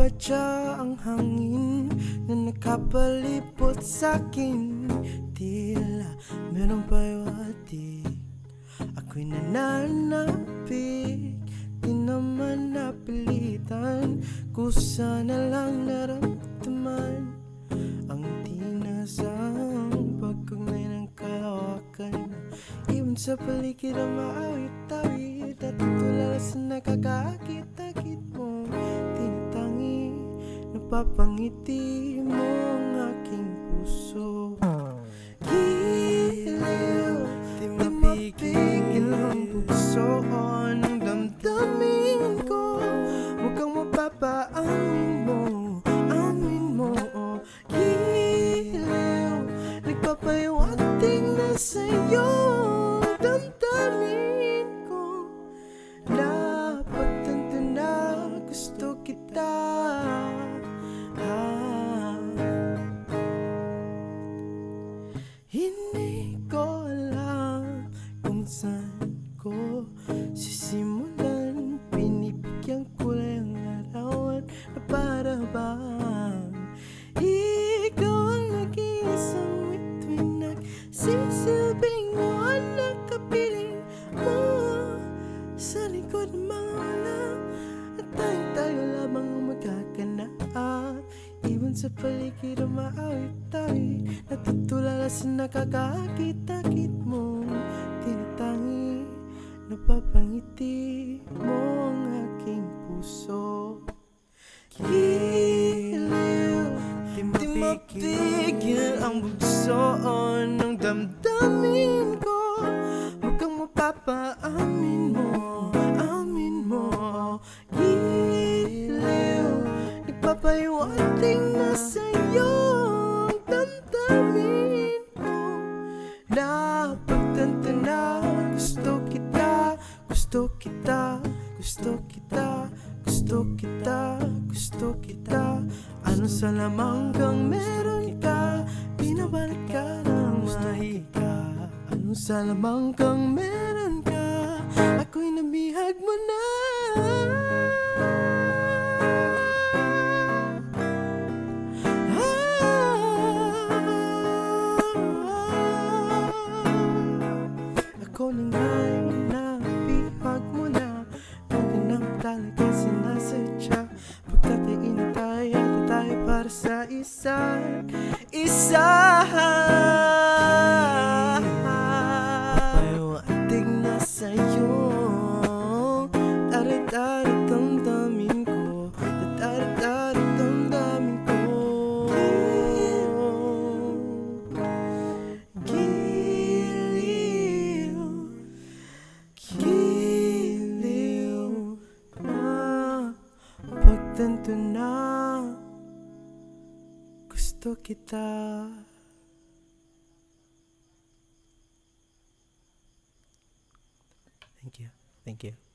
Padya ang hangin na nakapalipot sa'kin. Tila meron pahiwatig, ako'y nananapik. Di naman napilitan, kusa na lang naramdaman ang tinasang pagkugnay ng kahawakan. Ibon sa paligid ang maawit-awit at tulala sa nakakaakit-akit mo. Tinatangi, napapangiti mo ang aking puso. Giliw, di mapigil ang buksoon ng damdamin ko. Mukhang mapapaamin mo, amin mo. Giliw, nagpapahiwatig na sa'yo damdamin ko. Napagtanto na gusto kita. Hindi ko alam kung saan ko sisimulan. Pinibigyan ko lang ang larawan na para bang ikaw ang nag-iisang bituin, nagsisilbing anak kapiling mo sa likod ng mga alam. At tayo lamang ang magkakanap. Ibon sa paligid ang maawit-awit, natutulala sa nakakaakit-akit mo. Tinatangi, napapangiti mo ang aking puso. Giliw, di mapigil ang bugsoon ng damdamin ko. Mukhang mapapaamin mo, amin mo. Giliw, nagpapahiwatig na sa'yo ang damdamin ko. Napagtanto na gusto kita, gusto kita, gusto kita, gusto kita, gusto kita. Ano sa lamang kang meron ka, pinabalik ka ng mahika. Ano sa lamang kang meron ka, ako'y nabihag mo na. Ako na nga'y nabihag mo na, pwede nang talaga sinasadya. Pagkat ay inatay at tayo para sa isa't isa. Papahiwatig na sa'yo, tarit-tarit damdamin ko, tarit-tarit damdamin ko. Giliw na pagtanto na gusto kita. Thank you. Thank you.